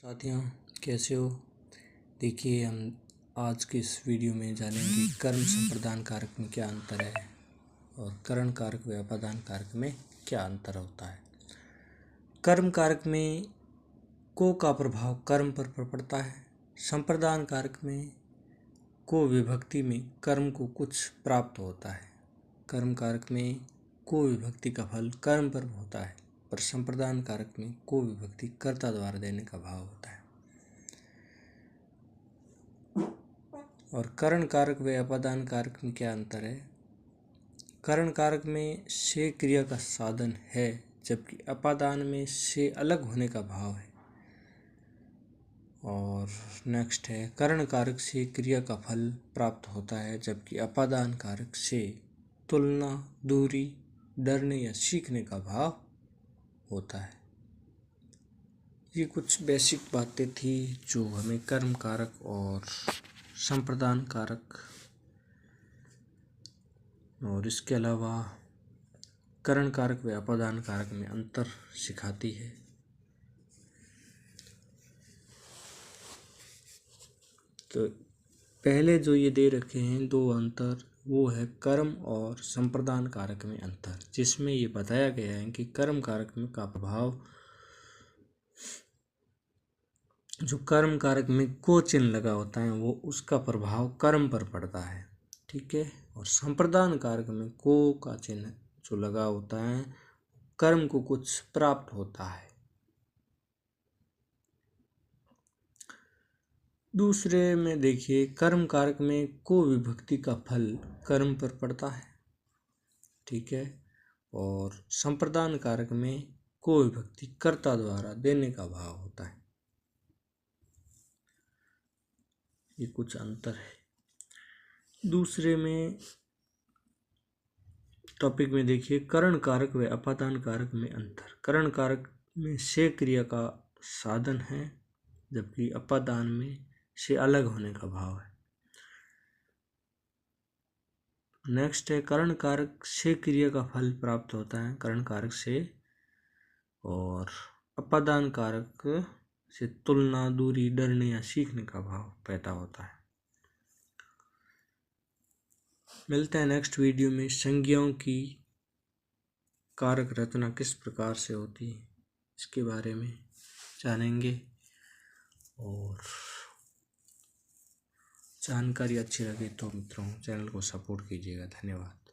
साथियों, कैसे हो? देखिए, हम आज के इस वीडियो में जानेंगे कर्म संप्रदान कारक में क्या अंतर है और करण कारक व अपादान कारक में क्या अंतर होता है। कर्म कारक में को का प्रभाव कर्म पर पड़ता है। संप्रदान कारक में को विभक्ति में कर्म को कुछ प्राप्त होता है। कर्म कारक में को विभक्ति का फल कर्म पर होता है, पर संप्रदान कारक में को विभक्ति कर्ता द्वारा देने का भाव होता है। और करण कारक व अपादान कारक में क्या अंतर है? करण कारक में से क्रिया का साधन है, जबकि अपादान में से अलग होने का भाव है। और नेक्स्ट है, करण कारक से क्रिया का फल प्राप्त होता है, जबकि अपादान कारक से तुलना, दूरी, डरने या सीखने का भाव होता है। ये कुछ बेसिक बातें थी जो हमें कर्म कारक और संप्रदान कारक और इसके अलावा करण कारक व अपादान कारक में अंतर सिखाती है। तो पहले जो ये दे रखे हैं दो अंतर, वो है कर्म और संप्रदान कारक में अंतर, जिसमें ये बताया गया है कि कर्म कारक में का प्रभाव, जो कर्म कारक में को चिन्ह लगा होता है वो उसका प्रभाव कर्म पर पड़ता है, ठीक है। और संप्रदान कारक में को का चिन्ह जो लगा होता है कर्म को कुछ प्राप्त होता है। दूसरे में देखिए, कर्म कारक में को विभक्ति का फल कर्म पर पड़ता है, ठीक है। और संप्रदान कारक में को विभक्ति कर्ता द्वारा देने का भाव होता है। ये कुछ अंतर है। दूसरे में टॉपिक में देखिए, करण कारक व अपादान कारक में अंतर। करण कारक में से क्रिया का साधन है, जबकि अपादान में से अलग होने का भाव है। नेक्स्ट है, करण कारक से क्रिया का फल प्राप्त होता है करण कारक से, और अपादान कारक से तुलना, दूरी, डरने या सीखने का भाव पैदा होता है। मिलते हैं नेक्स्ट वीडियो में। संज्ञाओं की कारक रचना किस प्रकार से होती है इसके बारे में जानेंगे, और जानकारी अच्छी लगे तो मित्रों चैनल को सपोर्ट कीजिएगा। धन्यवाद।